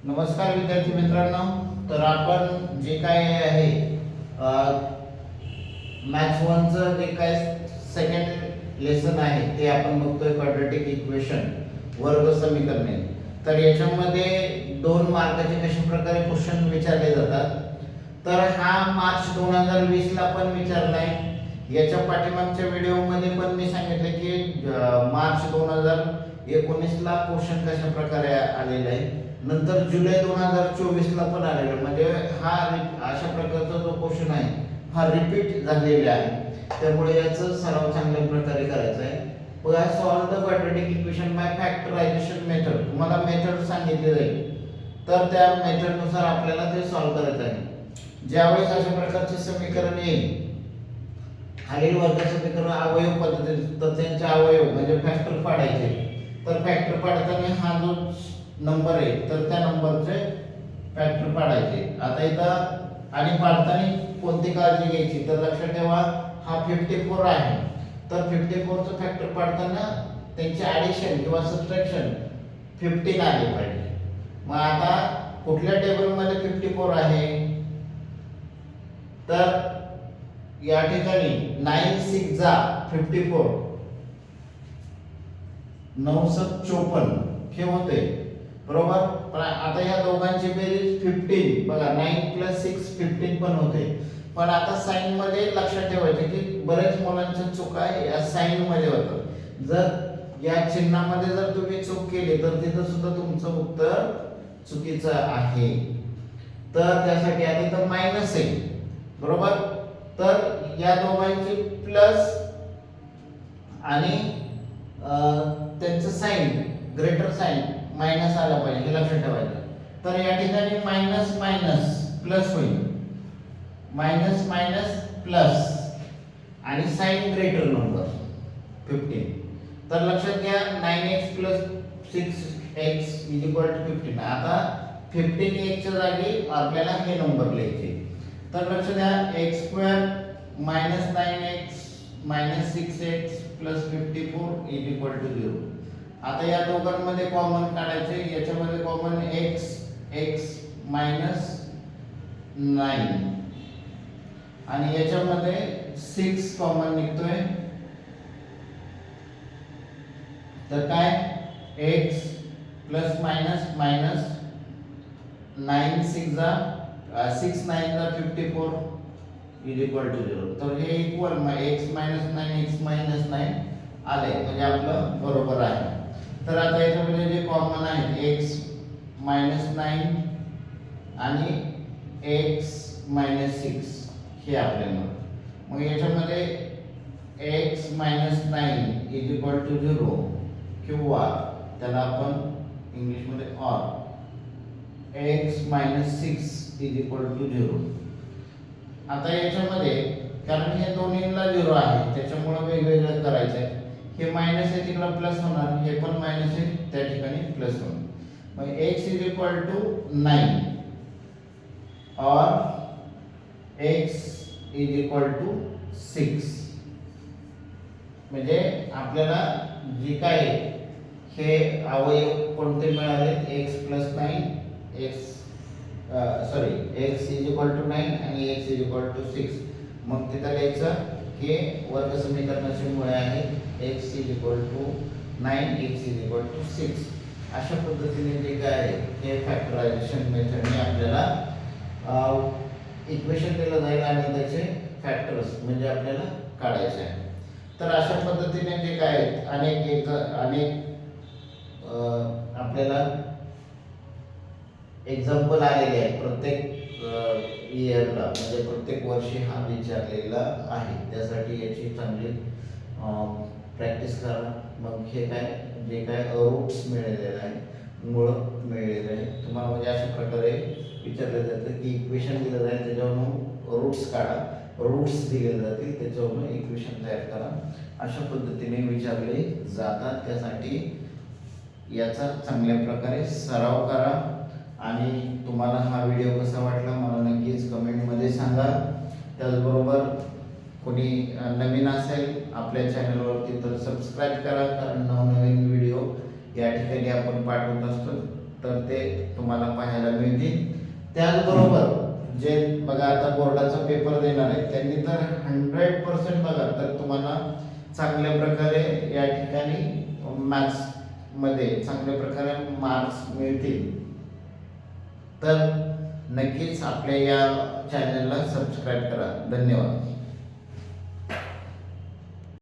नमस्कार विद्यार्थी मित्रांनो, तर आपण जे काय आहे मॅथ्स 1 चं जे काय सेकंड लेसन आहे ते आपण बघतोय क्वाड्रॅटिक इक्वेशन वर्ग समीकरणे। तर याच्यामध्ये 2 मार्काचे कशा प्रकारे क्वेश्चन विचारले जातात। तर हा मार्च 2020 ला पण विचारलाय। याच्या पाठीमागच्या व्हिडिओ मध्ये पण मी सांगितले की मार्च 2019 ला क्वेश्चन कशा प्रकारे आलेला आहे। नंतर जुलै 2024 ला पण आलेला, म्हणजे हा अशा प्रकारचा जो क्वेश्चन आहे हा रिपीट झालेला आहे। त्यामुळे याचा सराव चांगल्या प्रकारे करायचा आहे। बघा, solve the quadratic equation by factorisation method. तुम्हाला मेथड सांगितली जाईल, तर त्या मेथड नुसार आपल्याला ते सॉल्व करायचं आहे। ज्यावेळेस अशा प्रकारचे समीकरण येईल, खालील वर्ग समीकरण अवयव पद्धतीने, तर त्यांचे अवयव म्हणजे फॅक्टर पाडायचे। तर फॅक्टर पाडताना हा जो नंबर आहे तर त्या नंबरचे फॅक्टर पाडायचे। आता इथं आणि पाडताना कोणती काळजी घ्यायची, तर लक्षात ठेवा हा 54 आहे, तर 54 चं फॅक्टर पाडताना त्यांचे ॲडिशन किंवा सबट्रॅक्शन 15 आले पाहिजे। मग आता कुठल्या टेबल मध्ये 54 आहे, तर या ठिकाणी 9 6 जा 54, 9 7 54 हे होते, बरोबर। पण आता या दोघांची बेरीज 15, बघा 9 + 6 15 पण होते। पण आता साइन मध्ये लक्षात ठेवायचे की बरेच मुलांच्या चुका या साइन मध्ये होतात। जर या चिन्हामध्ये जर तुम्ही चूक केली तर तिथं सुद्धा तुमचं उत्तर चुकीचं आहे। तर त्यासाठी आता इथं मायनस आहे, बरोबर। तर या दोघांची प्लस आणि त्यांचं साइन ग्रेटर साइन मायनस आला पाहिजे, हे लक्षात ठेवायचं। तर या ठिकाणी मायनस मायनस प्लस होईल, मायनस मायनस प्लस आणि साइन ग्रेटर नंबर 15। तर लक्षात घ्या 9x + 6x = 15। आता 15x च्या जागी आपल्याला हे नंबर लिहायचे। तर लक्षात द्या x² - 9x - 6x + 54 = 0। आता या दोघांमध्ये कॉमन काढायचे। याच्यामध्ये कॉमन x - 9 आणि याच्यामध्ये 6 कॉमन निघतोय, तर काय x प्लस मायनस मायनस 9 6 जा 6 9 जा 54 = 0। तर हे इक्वल x - 9 x - 9 आले, म्हणजे आपलं बरोबर आहे। तर आता याच्यामध्ये जे कॉमन आहे x - 9 आणि x - 6 हे आपल्याला, मग याच्यामध्ये x - 9 = 0 किंवा त्याला आपण इंग्लिश मध्ये और x - 6 = 0। आता याच्यामध्ये कारण हे दोन्हीला 0 आहे त्याच्यामुळे वेगवेगळं करायचं आहे। हे मायनस आहे तिकडे प्लस होणार, हे पण मायनस आहे त्या ठिकाणी प्लस होणार। मग x = 9 और x = 6, म्हणजे आपल्याला जे काय हे अवयव कोणते मिळाले, x + 9 x = 9 आणि x = 6। मग तिथं लिहायचं हे वर्ग समीकरणाचे मुळे आहे, x = 9 x = 6। अशा पद्धतीने जे काय आहे हे फॅक्टरायझेशन मेथडने आपल्याला इक्वेशन दिलं जाईल आणि त्याचे फॅक्टर्स म्हणजे आपल्याला काढायचे आहे। तर अशा पद्धतीने जे काय अनेक आपल्याला एक्झाम्पल आलेले आहेत प्रत्येक इयरला, म्हणजे प्रत्येक वर्षी हा विचारलेला आहे। त्यासाठी याची चांगली प्रॅक्टिस करा। मग हे काय जे काय रूट्स मिळालेले आहे, मूळ मिळालेले आहे तुम्हाला, म्हणजे अशा प्रकारे विचारले जातं की इक्वेशन दिलं जाईल त्याच्यावरून रूट्स काढा, रूट्स दिले जातील त्याच्यावरून इक्वेशन तयार करा। अशा पद्धतीने विचारले जातात। त्यासाठी याचा चांगल्या प्रकारे सराव करा। आणि तुम्हाला हा व्हिडिओ कसा वाटला मला नक्कीच कमेंटमध्ये सांगा। त्याचबरोबर कोणी नवीन असेल आपल्या चॅनलवरती तर सबस्क्राईब करा, कारण नवनवीन व्हिडिओ या ठिकाणी आपण पाठवत असतो। तर ते तुम्हाला पाहायला मिळतील. त्याचबरोबर जे बघा आता बोर्डाचा पेपर देणार आहे त्यांनी तर 100% बघा तर तुम्हाला चांगल्या प्रकारे या ठिकाणी मॅथ्स मध्ये चांगल्या प्रकारे मार्क्स मिळतील. तर नक्कीच आपल्या या चॅनलला सबस्क्राईब करा. धन्यवाद.